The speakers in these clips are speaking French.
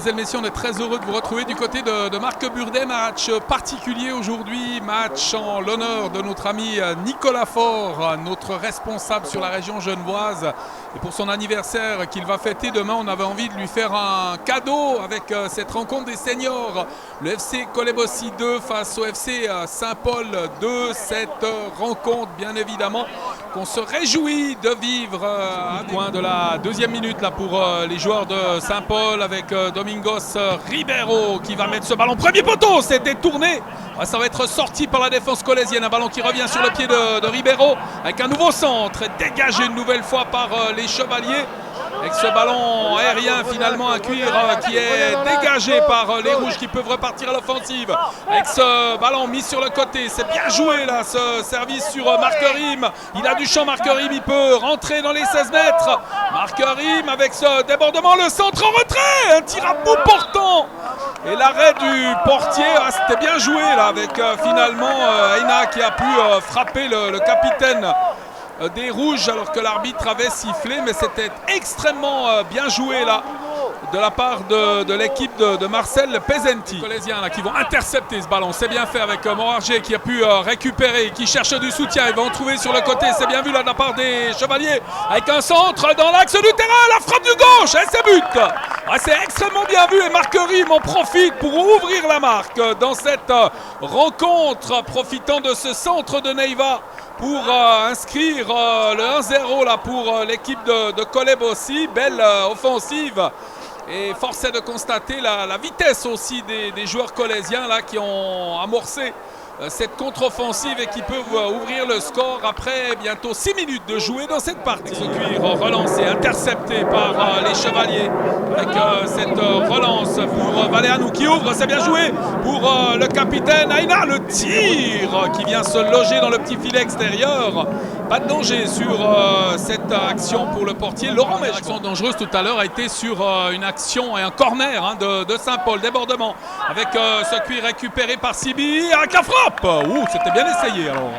mesdemoiselles, messieurs, on est très heureux de vous retrouver du côté de Marc Burdet. Match particulier aujourd'hui, match en l'honneur de notre ami Nicolas Faure, notre responsable sur la région genevoise. Et pour son anniversaire qu'il va fêter demain, on avait envie de lui faire un cadeau avec cette rencontre des seniors. Le FC Kolebossi 2 face au FC Saint-Paul 2. Cette rencontre, bien évidemment, qu'on se réjouit de vivre à coin de la deuxième minute là, pour les joueurs de Saint-Paul avec Domingos Ribeiro qui va mettre ce ballon. Premier poteau, c'est détourné. Ça va être sorti par la défense colaisienne. Un ballon qui revient sur le pied de Ribeiro avec un nouveau centre dégagé une nouvelle fois par les Chevaliers. Avec ce ballon aérien, finalement un cuir qui est dégagé par les Rouges qui peuvent repartir à l'offensive. Avec ce ballon mis sur le côté, c'est bien joué là, ce service sur Marquerim. Il a du champ, Marquerim, il peut rentrer dans les 16 mètres. Marquerim avec ce débordement, le centre en retrait, un tir à bout portant. Et l'arrêt du portier, c'était bien joué là, avec finalement Aina qui a pu frapper le capitaine des Rouges alors que l'arbitre avait sifflé, mais c'était extrêmement bien joué là de la part de l'équipe de Marcel Pesenti. Les Colaisiens là, qui vont intercepter ce ballon, c'est bien fait avec Morargé qui a pu récupérer, qui cherche du soutien, il va en trouver sur le côté, c'est bien vu là de la part des Chevaliers avec un centre dans l'axe du terrain, la frappe du gauche et c'est but. C'est extrêmement bien vu et Marquerim en profite pour ouvrir la marque dans cette rencontre, profitant de ce centre de Neiva pour inscrire le 1-0 là pour l'équipe de Kolebossi. Belle offensive et force est de constater la vitesse aussi des joueurs colaisiens là qui ont amorcé cette contre-offensive et qui peuvent ouvrir le score après bientôt 6 minutes de jouer dans cette partie. Ce cuir relancé, intercepté par les Chevaliers avec cette relance pour Valéanou qui ouvre, c'est bien joué pour le capitaine Aina, le tir qui vient se loger dans le petit filet extérieur. Pas de danger sur cette action pour le portier Laurent Mèche. L'action dangereuse tout à l'heure a été sur une action et un corner de Saint-Paul, débordement avec ce cuir récupéré par Sibi avec la frappe. C'était bien essayé alors.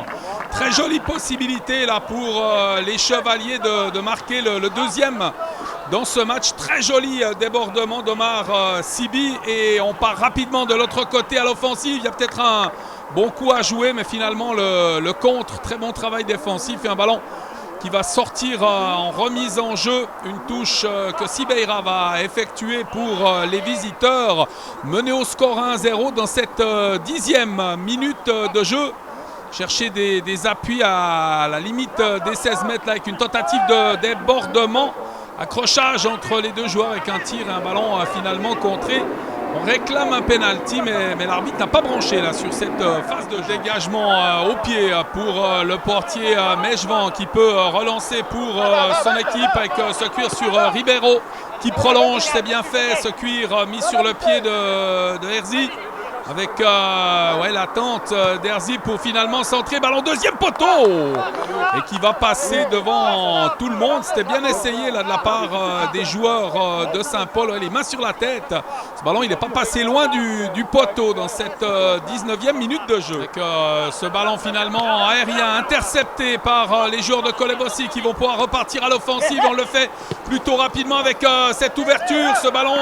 Très jolie possibilité là pour les Chevaliers de marquer le deuxième dans ce match. Très joli débordement d'Omar Sibi et on part rapidement de l'autre côté à l'offensive. Il y a peut-être un bon coup à jouer mais finalement le contre, très bon travail défensif et un ballon qui va sortir en remise en jeu. Une touche que Sibeira va effectuer pour les visiteurs. Mené au score 1-0 dans cette 10e minute de jeu. Chercher des appuis à la limite des 16 mètres là, avec une tentative de débordement. Accrochage entre les deux joueurs avec un tir et un ballon finalement contré. On réclame un penalty, mais l'arbitre n'a pas branché là, sur cette phase de dégagement au pied pour le portier Mèchevant qui peut relancer pour son équipe avec ce cuir sur Ribeiro qui prolonge, c'est bien fait, ce cuir mis sur le pied de Herzi. Avec l'attente d'Herzi pour finalement centrer, ballon deuxième poteau et qui va passer devant tout le monde. C'était bien essayé là de la part des joueurs de Saint-Paul, les mains sur la tête. Ce ballon il n'est pas passé loin du poteau dans cette 19e minute de jeu. Avec ce ballon finalement aérien intercepté par les joueurs de Kolebossi qui vont pouvoir repartir à l'offensive. On le fait plutôt rapidement avec cette ouverture, ce ballon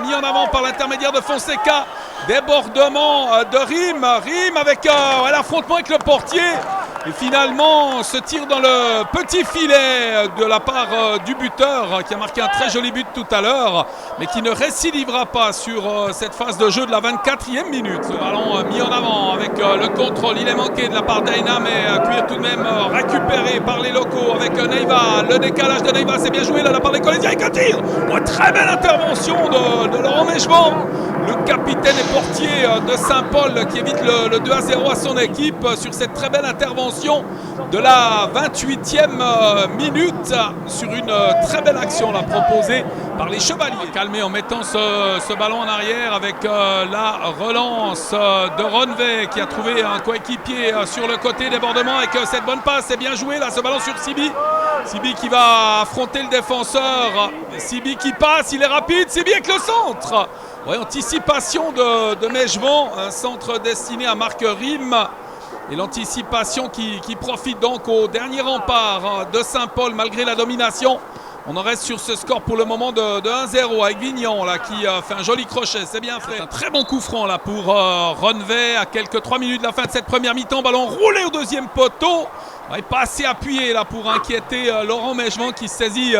mis en avant par l'intermédiaire de Fonseca. Débordement de Rim avec l'affrontement avec le portier et finalement ce tir dans le petit filet de la part du buteur qui a marqué un très joli but tout à l'heure mais qui ne récidivera pas sur cette phase de jeu de la 24e minute. Ce ballon mis en avant avec le contrôle, il est manqué de la part d'Aina mais cuir tout de même récupéré par les locaux avec Neiva. Le décalage de Neiva, c'est bien joué là de la part des Colaisiens avec un tir. Très belle intervention de Laurent Mèchevant, le capitaine et portier de Saint-Paul qui évite le 2-0 à son équipe sur cette très belle intervention de la 28e minute sur une très belle action là, proposée par les Chevaliers. Calmé en mettant ce ballon en arrière avec la relance de Ronvet qui a trouvé un coéquipier sur le côté, débordement avec cette bonne passe, c'est bien joué là ce ballon sur Sibi. Sibi qui va affronter le défenseur, Sibi qui passe, il est rapide, Sibi avec le centre. Anticipation de Mèchevant, un centre destiné à Marquerim. Et l'anticipation qui profite donc au dernier rempart de Saint-Paul malgré la domination On en reste sur ce score pour le moment de 1-0 avec Vignon là, qui fait un joli crochet, c'est bien fait. Un très bon coup franc là pour Ronvet à quelques 3 minutes de la fin de cette première mi-temps. Ballon roulé au deuxième poteau. Il n'est pas assez appuyé là pour inquiéter Laurent Mégevant qui saisit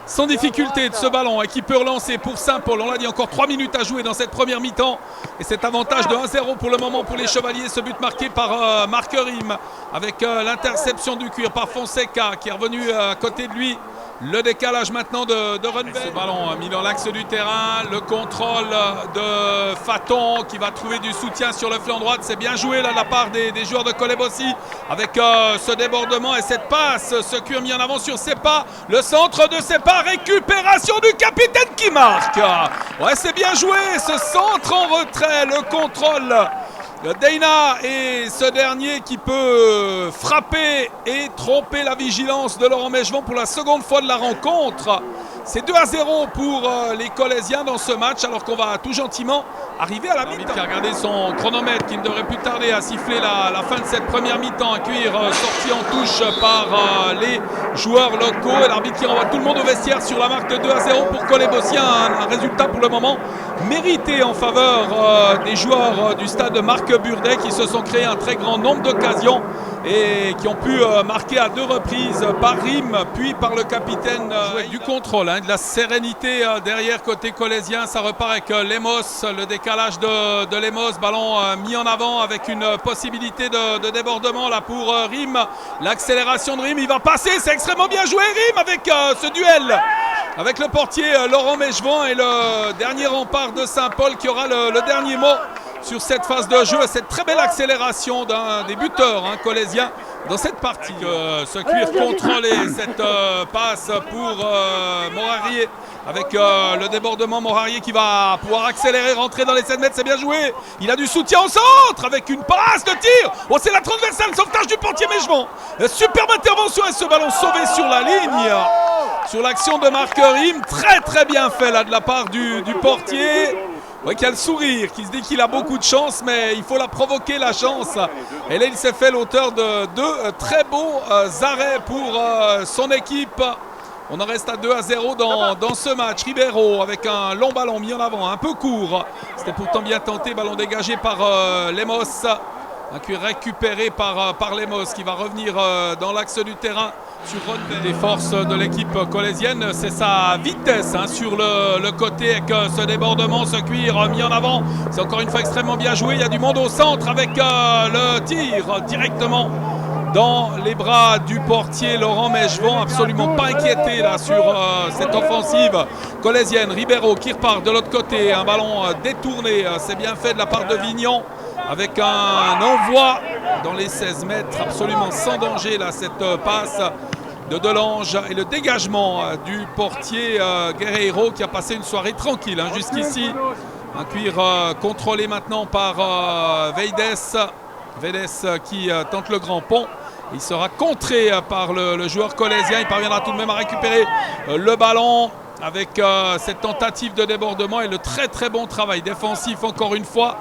sans difficulté de ce ballon et qui peut relancer pour Saint-Paul. On l'a dit, encore 3 minutes à jouer dans cette première mi-temps. Et cet avantage de 1-0 pour le moment pour les Chevaliers. Ce but marqué par Marc Rim avec l'interception du cuir par Fonseca qui est revenu à côté de lui. Le décalage maintenant de Renvet. Ce ballon mis dans l'axe du terrain. Le contrôle de Faton qui va trouver du soutien sur le flanc droit. C'est bien joué là de la part des joueurs de Kolebossi avec ce débordement et cette passe. Ce cuir mis en avant sur Sepa. Le centre de Sepa. Récupération du capitaine qui marque. Ouais, c'est bien joué ce centre en retrait. Le contrôle Deina et ce dernier qui peut frapper et tromper la vigilance de Laurent Mégevant pour la seconde fois de la rencontre. C'est 2-0 pour les Colésiens dans ce match alors qu'on va tout gentiment arriver à la mi-temps. Qui a regardé son chronomètre qui ne devrait plus tarder à siffler la fin de cette première mi-temps. Un cuir sorti en touche par les joueurs locaux et l'arbitre qui renvoie tout le monde au vestiaire sur la marque de 2-0 pour Kolebossi. Un résultat pour le moment mérité en faveur des joueurs du stade de Marc Burdet qui se sont créés un très grand nombre d'occasions et qui ont pu marquer à 2 reprises par Rim puis par le capitaine du contrôle, de la sérénité derrière côté colésien. Ça repart avec Lemos, le décalage de Lemos, ballon mis en avant avec une possibilité de débordement là pour Rim. L'accélération de Rim, il va passer, c'est extrêmement bien joué Rim avec ce duel avec le portier Laurent Mégevant et le dernier rempart de Saint-Paul qui aura le dernier mot sur cette phase de jeu et cette très belle accélération d'un des buteurs colésien dans cette partie. Ce cuir contrôlé, cette passe pour Morarier avec le débordement. Morarier qui va pouvoir accélérer, rentrer dans les 7 mètres, c'est bien joué. Il a du soutien au centre avec une passe de tir. Oh, c'est la transversale, sauvetage du portier Mégevant. Superbe intervention et ce ballon sauvé sur la ligne. Sur l'action de Marc Rim, très très bien fait là de la part du portier. Ouais, qui a le sourire, qui se dit qu'il a beaucoup de chance, mais il faut la provoquer la chance. Et là, il s'est fait l'auteur de 2 très beaux arrêts pour son équipe. On en reste à 2-0 dans ce match. Ribeiro avec un long ballon mis en avant, un peu court. C'était pourtant bien tenté, ballon dégagé par Lemos. Un cuir récupéré par Lemos qui va revenir dans l'axe du terrain sur Ronvet. Les forces de l'équipe colésienne, c'est sa vitesse sur le côté avec ce débordement, ce cuir mis en avant. C'est encore une fois extrêmement bien joué. Il y a du monde au centre avec le tir directement dans les bras du portier Laurent Mégevant. Absolument pas inquiété là sur cette offensive colésienne. Ribeiro qui repart de l'autre côté. Un ballon détourné. C'est bien fait de la part de Vignon. Avec un envoi dans les 16 mètres, absolument sans danger là, cette passe de Delange et le dégagement du portier Guerreiro qui a passé une soirée tranquille jusqu'ici. Un cuir contrôlé maintenant par Veides qui tente le grand pont. Il sera contré par le joueur colésien. Il parviendra tout de même à récupérer le ballon avec cette tentative de débordement et le très très bon travail défensif encore une fois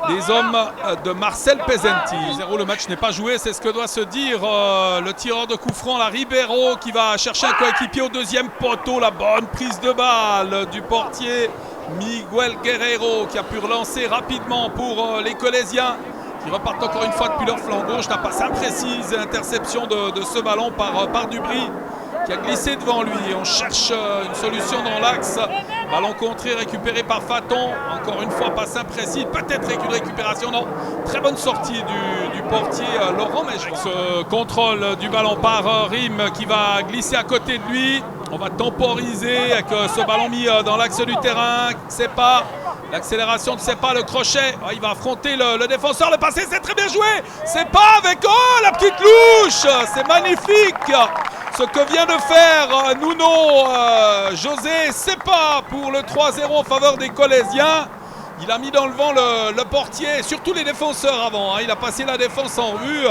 des hommes de Marcel Pezzenti. 0, le match n'est pas joué, c'est ce que doit se dire le tireur de coup franc, la Ribeiro qui va chercher un coéquipier au deuxième poteau. La bonne prise de balle du portier Miguel Guerreiro qui a pu relancer rapidement pour les Colésiens qui repartent encore une fois depuis leur flanc gauche. La passe imprécise, interception de ce ballon par Dubry qui a glissé devant lui. On cherche une solution dans l'axe. Ballon contré récupéré par Faton. Encore une fois, passe imprécise. Peut-être avec une récupération. Non, très bonne sortie du portier Laurent Mégevant. Ce contrôle du ballon par Rim qui va glisser à côté de lui. On va temporiser avec ce ballon mis dans l'axe du terrain. Sepa, l'accélération de Sepa, le crochet. Il va affronter le défenseur. Le passé, c'est très bien joué. Sepa avec la petite louche. C'est magnifique. Ce que vient de faire Nuno José Sepa pour le 3-0 en faveur des Colésiens. Il a mis dans le vent le portier, surtout les défenseurs avant. Il a passé la défense en revue.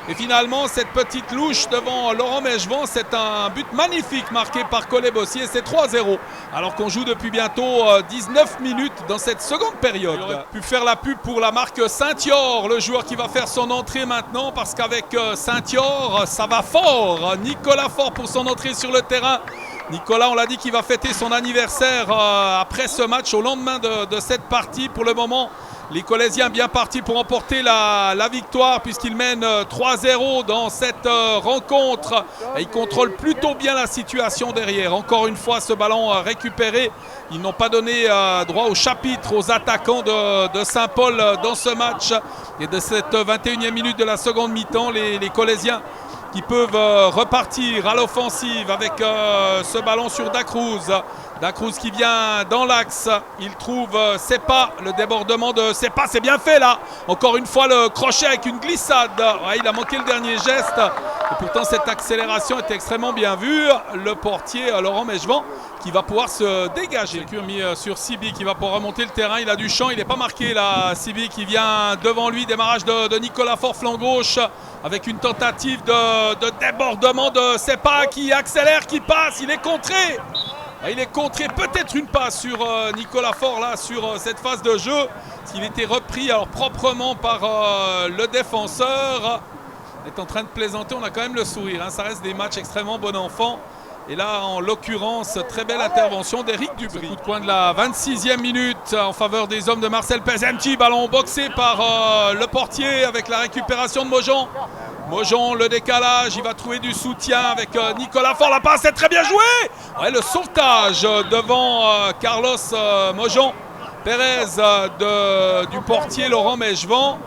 Et finalement, cette petite louche devant Laurent Mégevant, c'est un but magnifique marqué par Kolebossi et c'est 3-0. Alors qu'on joue depuis bientôt 19 minutes dans cette seconde période. Il aurait pu faire la pub pour la marque Saint-Yor, le joueur qui va faire son entrée maintenant parce qu'avec Saint-Yor, ça va fort. Nicolas Faure pour son entrée sur le terrain Nicolas, on l'a dit, qu'il va fêter son anniversaire après ce match, au lendemain de cette partie. Pour le moment, les Colaisiens bien partis pour emporter la victoire puisqu'ils mènent 3-0 dans cette rencontre. Et ils contrôlent plutôt bien la situation derrière. Encore une fois, ce ballon récupéré. Ils n'ont pas donné droit au chapitre aux attaquants de Saint-Paul dans ce match. Et de cette 21e minute de la seconde mi-temps, les Colaisiens qui peuvent repartir à l'offensive avec ce ballon sur Dacruz. Dacruz qui vient dans l'axe, il trouve Sepa, le débordement de Sepa, c'est bien fait là. Encore une fois le crochet avec une glissade. Ouais, il a manqué le dernier geste et pourtant cette accélération était extrêmement bien vue. Le portier Laurent Mechevant qui va pouvoir se dégager. Mis sur Sibi qui va pouvoir remonter le terrain, il a du champ, il n'est pas marqué là. Sibi qui vient devant lui, démarrage de Nicolas Faure, flanc gauche avec une tentative de débordement de Sepa qui accélère, qui passe, il est contré. Il est contré, peut-être une passe sur Nicolas Faure là sur cette phase de jeu. S'il était repris alors proprement par le défenseur. On est en train de plaisanter, on a quand même le sourire. Ça reste des matchs extrêmement bon enfant. Et là, en l'occurrence, très belle intervention d'Éric Dubry. Coup de poing de la 26e minute en faveur des hommes de Marcel Pesenti. Ballon boxé par le portier avec la récupération de Mojon. Mojon, le décalage, il va trouver du soutien avec Nicolas Faure. La passe, c'est très bien joué. Ouais, le sauvetage devant Carlos Mojon. Pérez du portier Laurent Mechevant.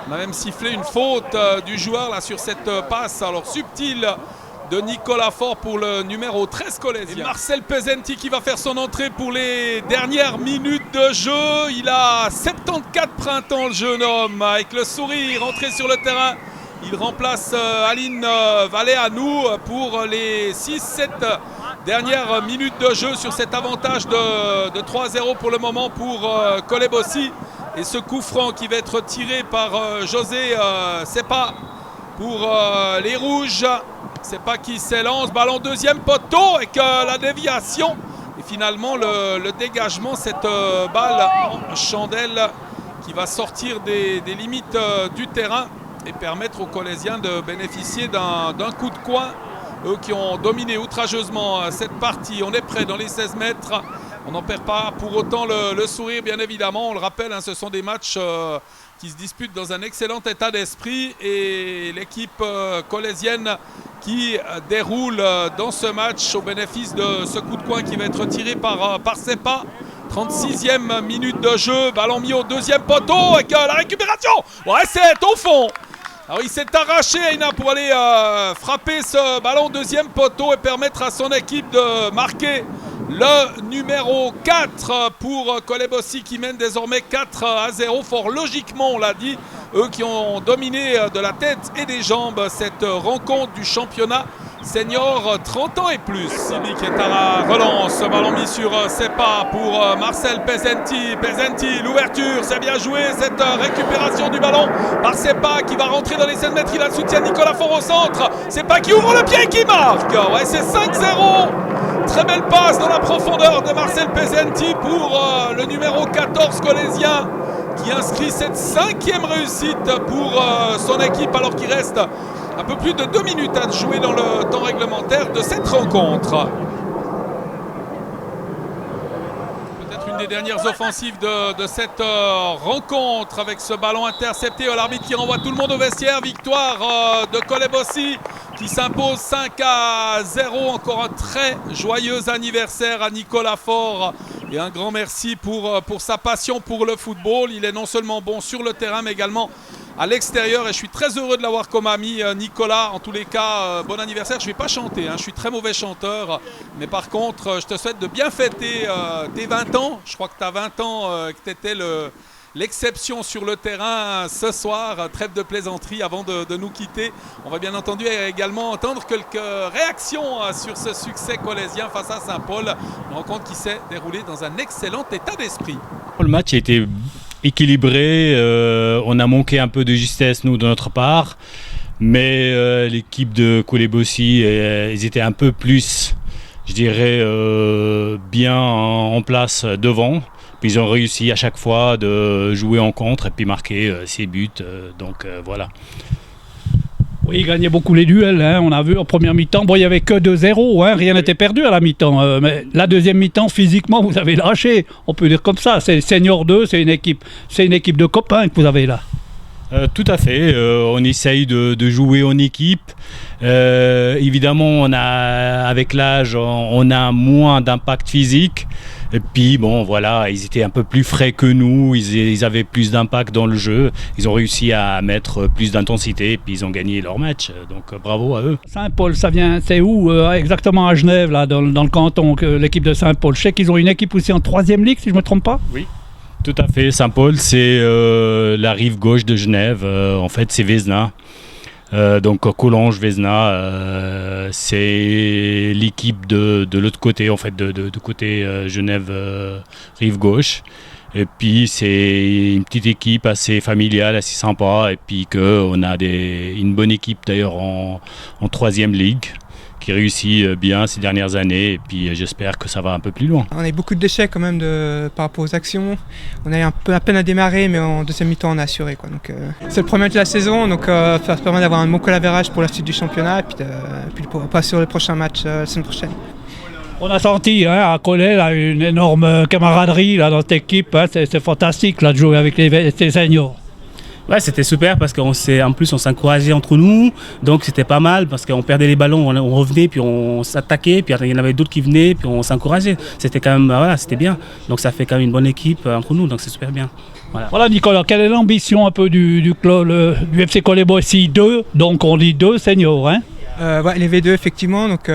On a même sifflé une faute du joueur là sur cette passe. Alors subtile de Nicolas Faure pour le numéro 13 colaisien. Marcel Pesenti qui va faire son entrée pour les dernières minutes de jeu. Il a 74 printemps, le jeune homme, avec le sourire, entré sur le terrain. Il remplace Aline Valéanou pour les 6-7 dernières minutes de jeu sur cet avantage de 3-0 pour le moment pour Kolebossi. Et ce coup franc qui va être tiré par José Sepa pour les Rouges. Sepa qui s'élance, ballon deuxième poteau avec la déviation. Et finalement le dégagement, cette balle en chandelle qui va sortir des limites du terrain et permettre aux Colaisiens de bénéficier d'un coup de coin. Eux qui ont dominé outrageusement cette partie. On est prêt dans les 16 mètres. On n'en perd pas pour autant le sourire, bien évidemment. On le rappelle, ce sont des matchs qui se disputent dans un excellent état d'esprit. Et l'équipe colaisienne qui déroule dans ce match au bénéfice de ce coup de coin qui va être tiré par Sepa. 36e minute de jeu. Ballon mis au deuxième poteau avec la récupération. Ouais, c'est au fond. Alors il s'est arraché Aina pour aller frapper ce ballon deuxième poteau et permettre à son équipe de marquer le numéro 4 pour Kolebossi qui mène désormais 4-0. Fort logiquement, on l'a dit, eux qui ont dominé de la tête et des jambes cette rencontre du championnat senior 30 ans et plus. Sibi qui est à la relance, ballon mis sur Sepa pour Marcel Pesenti. Pesenti, l'ouverture, c'est bien joué cette récupération du ballon par Sepa qui va rentrer dans les 16 mètres. Il a le soutien de Nicolas Faure au centre. Sepa qui ouvre le pied et qui marque. Ouais, c'est 5-0. Très belle passe dans la profondeur de Marcel Pesenti pour le numéro 14 colaisien qui inscrit cette 5e réussite pour son équipe alors qu'il reste un peu plus de 2 minutes à jouer dans le temps réglementaire de cette rencontre. Peut-être une des dernières offensives de cette rencontre avec ce ballon intercepté. L'arbitre qui renvoie tout le monde au vestiaire. Victoire de Kolebossi qui s'impose 5-0. Encore un très joyeux anniversaire à Nicolas Faure. Et un grand merci pour sa passion pour le football. Il est non seulement bon sur le terrain mais également à l'extérieur et je suis très heureux de l'avoir comme ami Nicolas. En tous les cas, bon anniversaire. Je ne vais pas chanter, je suis très mauvais chanteur, mais par contre je te souhaite de bien fêter tes 20 ans. Je crois que tu as 20 ans, que tu étais l'exception sur le terrain ce soir. Trêve de plaisanterie avant de nous quitter. On va bien entendu également entendre quelques réactions sur ce succès colaisien face à Saint-Paul. Une rencontre qui s'est déroulée dans un excellent état d'esprit. Le match a été équilibré, on a manqué un peu de justesse nous de notre part, mais l'équipe de Kolebossi, ils étaient un peu plus, je dirais, bien en place devant. Puis ils ont réussi à chaque fois de jouer en contre et puis marquer 6 buts, donc voilà. Oui, il gagnait beaucoup les duels, hein. On a vu en première mi-temps, bon, il n'y avait que 2-0, hein. Rien n'était perdu à la mi-temps. Mais la deuxième mi-temps, physiquement, vous avez lâché. On peut dire comme ça. C'est Senior 2, c'est une équipe de copains que vous avez là. Tout à fait, on essaye de jouer en équipe. Évidemment, avec l'âge, on a moins d'impact physique. Et puis, bon, voilà, ils étaient un peu plus frais que nous, ils avaient plus d'impact dans le jeu. Ils ont réussi à mettre plus d'intensité et puis ils ont gagné leur match. Donc, bravo à eux. Saint-Paul, c'est où exactement à Genève, là, dans le canton, l'équipe de Saint-Paul? Je sais qu'ils ont une équipe aussi en 3e ligue, si je ne me trompe pas. Oui. Tout à fait, Saint-Paul, c'est la rive gauche de Genève. En fait, c'est Vézina. Donc Collonges, Vézina, c'est l'équipe de l'autre côté, en fait, de côté Genève, rive gauche. Et puis c'est une petite équipe assez familiale, assez sympa. Et puis qu'on a une bonne équipe d'ailleurs en 3e ligue, qui réussit bien ces dernières années, et puis j'espère que ça va un peu plus loin. On a eu beaucoup d'échecs quand même par rapport aux actions. On a eu un peu à peine à démarrer, mais en deuxième mi-temps on a assuré, quoi. Donc, c'est le premier match de la saison, donc ça permet d'avoir un bon collaborage pour la suite du championnat, et puis pour passer sur les prochains matchs la semaine prochaine. On a senti à Collet là, une énorme camaraderie là, dans cette équipe, hein. C'est fantastique là, de jouer avec les seniors. Ouais, c'était super parce qu'en plus on s'encourageait entre nous, donc c'était pas mal parce qu'on perdait les ballons, on revenait, puis on s'attaquait, puis il y en avait d'autres qui venaient, puis on s'encourageait. C'était quand même, voilà, c'était bien. Donc ça fait quand même une bonne équipe entre nous, donc c'est super bien. Voilà Nicolas, quelle est l'ambition un peu du club, du FC Collet-Boissy 2, donc on dit 2 seniors, hein? Ouais, les V2 effectivement, donc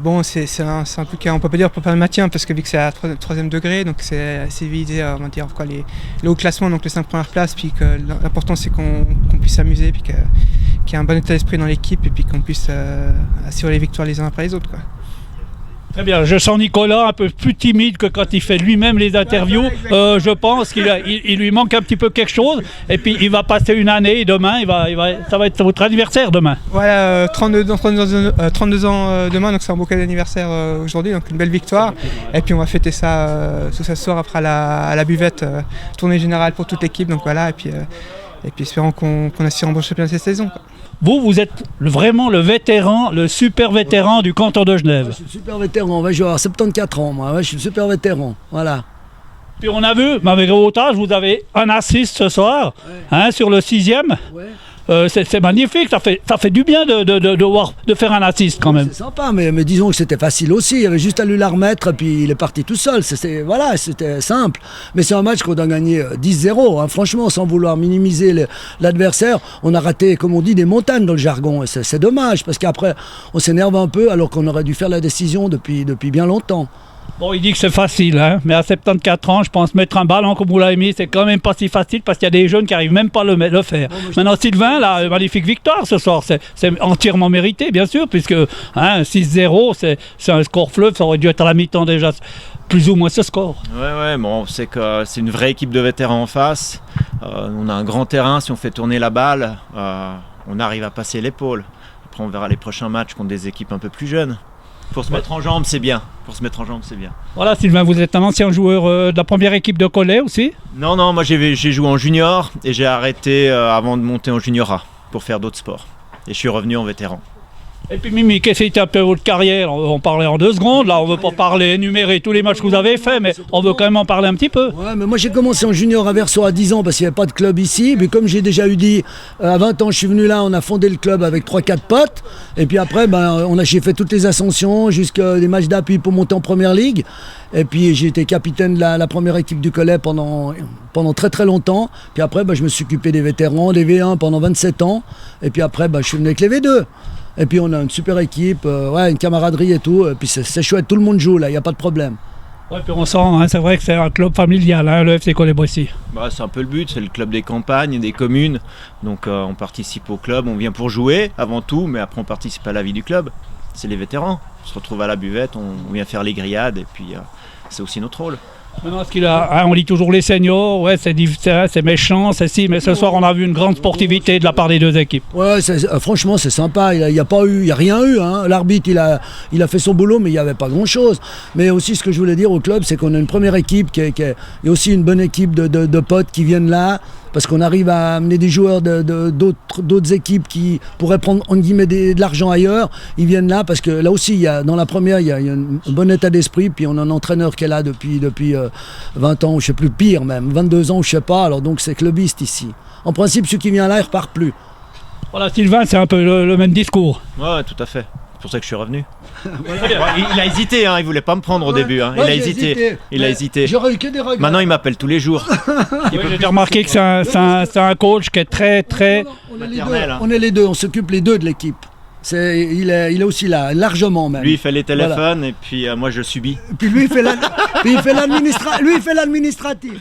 bon, c'est un peu, on peut pas dire pour faire le maintien parce que vu que c'est à 3e degré, donc c'est visé on va dire quoi, les hauts classements, donc les 5 premières places, puis que l'important c'est qu'on puisse s'amuser, puis qu'il y ait un bon état d'esprit dans l'équipe, et puis qu'on puisse assurer les victoires les uns après les autres, quoi. Très bien, je sens Nicolas un peu plus timide que quand il fait lui-même les interviews. Je pense qu'il lui manque un petit peu quelque chose. Et puis il va passer une année demain, ça va être votre anniversaire demain. Voilà, 32 ans demain, donc c'est un beau cadeau d'anniversaire aujourd'hui, donc une belle victoire. Et puis on va fêter ça tout ce soir après à la buvette, tournée générale pour toute l'équipe. Donc voilà, et puis espérons qu'on assure un bon championnat cette saison, quoi. Vous êtes vraiment le vétéran, le super vétéran du canton de Genève. Je suis le super vétéran, je vais avoir 74 ans, moi, je suis le super vétéran, voilà. Puis on a vu, avec votre âge, vous avez un assist ce soir, ouais. Hein, sur le 6e. Ouais. C'est magnifique, ça fait du bien de faire un assist quand même. C'est sympa, mais disons que c'était facile aussi, il avait juste à lui la remettre et puis il est parti tout seul, c'était simple. Mais c'est un match qu'on a gagné 10-0, hein. Franchement, sans vouloir minimiser l'adversaire, on a raté, comme on dit, des montagnes dans le jargon, et c'est dommage, parce qu'après on s'énerve un peu alors qu'on aurait dû faire la décision depuis bien longtemps. Bon, il dit que c'est facile, hein, mais à 74 ans, je pense mettre un ballon comme vous l'avez mis, c'est quand même pas si facile parce qu'il y a des jeunes qui n'arrivent même pas à le faire. Bon, maintenant, Sylvain, là, magnifique victoire ce soir, c'est entièrement mérité, bien sûr, puisque 6-0, c'est un score fleuve, ça aurait dû être à la mi-temps déjà, plus ou moins ce score. Ouais, bon, on sait que c'est une vraie équipe de vétérans en face. On a un grand terrain, si on fait tourner la balle, on arrive à passer l'épaule. Après, on verra les prochains matchs contre des équipes un peu plus jeunes. Pour se mettre en jambe, c'est bien. Voilà, Sylvain, vous êtes un ancien joueur de la première équipe de Collet aussi? Non, moi j'ai joué en junior et j'ai arrêté avant de monter en junior A pour faire d'autres sports. Et je suis revenu en vétéran. Et puis Mimi, qu'est-ce qui était un peu votre carrière? On parlait en 2 secondes, là on veut pas parler, énumérer tous les matchs que vous avez faits, mais on veut quand même en parler un petit peu. Ouais, mais moi j'ai commencé en junior à Verso à 10 ans parce qu'il n'y avait pas de club ici, mais comme j'ai déjà eu dit, à 20 ans je suis venu là, on a fondé le club avec 3-4 potes, et puis après j'ai fait toutes les ascensions jusqu'à des matchs d'appui pour monter en première ligue, et puis j'ai été capitaine de la première équipe du Collet pendant très très longtemps, puis après je me suis occupé des vétérans, des V1 pendant 27 ans, et puis après je suis venu avec les V2. Et puis on a une super équipe, une camaraderie et tout, et puis c'est chouette, tout le monde joue là, il n'y a pas de problème. Ouais, puis on sent, hein, c'est vrai que c'est un club familial, hein, le FC Collet-Boissy. C'est un peu le but, c'est le club des campagnes, des communes, donc on participe au club, on vient pour jouer avant tout, mais après on participe à la vie du club. C'est les vétérans, on se retrouve à la buvette, on vient faire les grillades, et puis c'est aussi notre rôle. Maintenant, on lit toujours les seniors, ouais, c'est méchant, c'est si, mais ce soir on a vu une grande sportivité de la part des 2 équipes. Ouais, franchement c'est sympa, il n'y a rien eu, hein. L'arbitre il a fait son boulot, mais il n'y avait pas grand chose. Mais aussi ce que je voulais dire au club, c'est qu'on a une première équipe qui est aussi une bonne équipe de potes qui viennent là, parce qu'on arrive à amener des joueurs d'autres équipes qui pourraient prendre en guillemets de l'argent ailleurs. Ils viennent là parce que là aussi, dans la première, il y a un bon état d'esprit. Puis on a un entraîneur qui est là depuis 20 ans, ou je sais plus, pire même, 22 ans, je sais pas. Alors donc c'est clubiste ici. En principe, celui qui vient là, il repart plus. Voilà, Sylvain, c'est un peu le même discours. Ouais, tout à fait. C'est pour ça que je suis revenu. Il a hésité, hein, il voulait pas me prendre au début. Hein. Ouais, Il a hésité. J'aurais eu que des regrets. Maintenant, il m'appelle tous les jours. J'ai remarqué que c'est un coach qui est très... On est les deux, maternel, hein. on est les deux, on s'occupe les deux de l'équipe. Il est aussi là, largement même. Lui, il fait les téléphones et puis moi, je subis. Puis lui, il fait l'administratif.